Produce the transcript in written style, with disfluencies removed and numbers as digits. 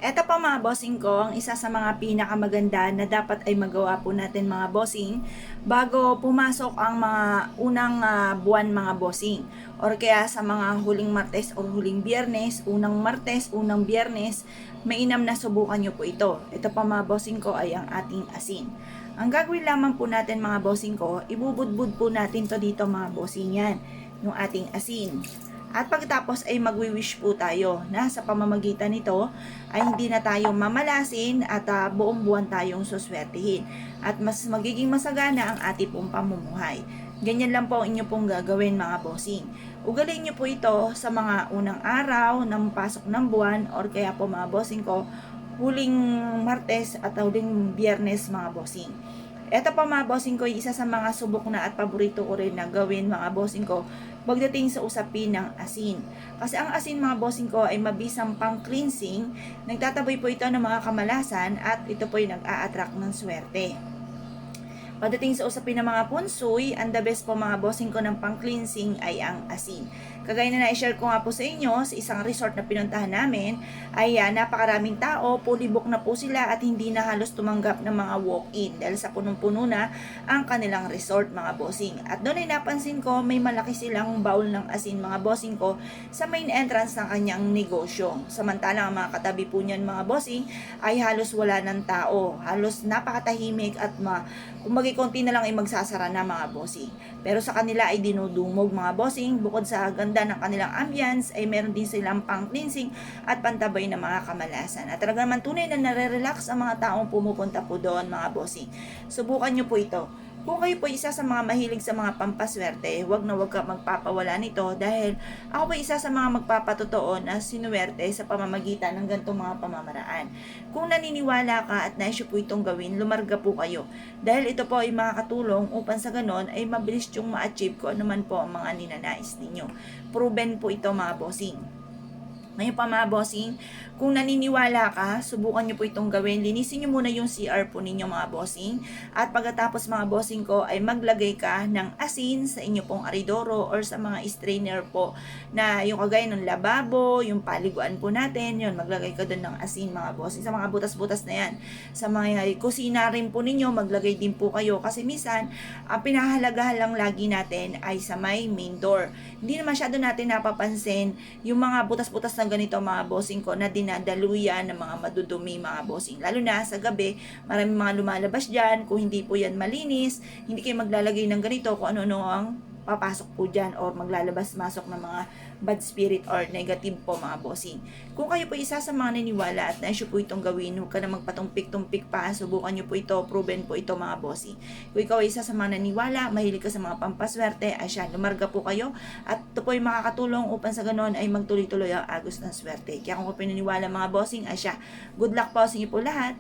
Eto pa mga bossing ko, ang isa sa mga pinakamaganda na dapat ay magawa po natin mga bossing bago pumasok ang mga unang buwan mga bossing. Or kaya sa mga huling Martes o huling Biyernes, unang Martes, unang Biyernes, mainam na subukan nyo po ito. Ito pa mga bossing ko ay ang ating asin. Ang gagawin lamang po natin mga bossing ko, ibubudbud po natin to dito mga bossing yan, yung ating asin. At pagkatapos ay magwi-wish po tayo na sa pamamagitan nito ay hindi na tayo mamalasin at buong buwan tayong suswertihin. At mas magiging masagana ang ating pong pamumuhay. Ganyan lang po ang inyo pong gagawin mga bossing. Ugalin nyo po ito sa mga unang araw ng pasok ng buwan or kaya po mga bossing ko, huling Martes at huling Biyernes mga bossing. Ito pa mga bossing ko, isa sa mga subok na at paborito ko rin na gawin mga bossing ko pagdating sa usapin ng asin. Kasi ang asin mga bossing ko ay mabisang pang cleansing, nagtataboy po ito ng mga kamalasan at ito po ay nag-a-attract ng swerte. Pagdating sa usapin ng mga punsoy, ang the best po mga bossing ko ng pang-cleansing ay ang asin. Kagaya na na-share ko nga po sa inyo, sa isang resort na pinuntahan namin, ay napakaraming tao, fully book na po sila at hindi na halos tumanggap ng mga walk-in dahil sa punong-puno na ang kanilang resort mga bossing. At doon ay napansin ko, may malaki silang bowl ng asin mga bossing ko sa main entrance ng kanyang negosyo. Samantalang ang mga katabi po niyan mga bossing ay halos wala ng tao, halos napakatahimik at kumbaga konti na lang ay magsasara na mga bossing. Pero sa kanila ay dinudumog mga bossing, bukod sa ganda ng kanilang ambience ay meron din silang pang cleansing at pantabay na mga kamalasan. At talaga naman tunay na nare-relax ang mga taong pumupunta po doon mga bossing. Subukan nyo po ito. Kung kayo po isa sa mga mahilig sa mga pampaswerte, wag na wag ka magpapawala nito dahil ako po isa sa mga magpapatotoo na sinuwerte sa pamamagitan ng ganitong mga pamamaraan. Kung naniniwala ka at naisyo po itong gawin, lumarga po kayo. Dahil ito po ay makakatulong upang sa ganon ay mabilis yung ma-achieve ko anuman po ang mga ninanais ninyo. Proven po ito mga bossing. Ngayon pa mga bossing, kung naniniwala ka, subukan nyo po itong gawin. Linisin nyo muna yung CR po ninyo mga bossing. At pagkatapos mga bossing ko ay maglagay ka ng asin sa inyo pong aridoro or sa mga strainer po na yung kagaya ng lababo, yung paliguan po natin, yun, maglagay ka doon ng asin mga bossing. Sa mga butas-butas na yan. Sa mga kusina rin po ninyo, maglagay din po kayo. Kasi minsan, ang pinahahalagahan lang lagi natin ay sa may main door. Hindi na masyado natin napapansin yung mga butas-butas na ganito mga bossing ko na dinadaluyan ng mga madudumi mga bossing. Lalo na sa gabi, maraming mga lumalabas dyan. Kung hindi po yan malinis, hindi kayo maglalagay ng ganito kung ano-ano ang papasok po dyan or maglalabas-masok ng mga bad spirit or negative po mga bossing. Kung kayo po isa sa mga naniwala at naisyo po itong gawin, huwag ka na magpatumpik-tumpik pa, subukan nyo po ito, proven po ito mga bossing. Kung ikaw ay isa sa mga naniwala, mahilig ka sa mga pampaswerte, ay siya, lumarga po kayo at ito po ay makakatulong upang sa ganon ay magtuloy-tuloy ang agos ng swerte. Kaya kung po pinaniwala mga bossing, ay siya, good luck po sa inyo po lahat.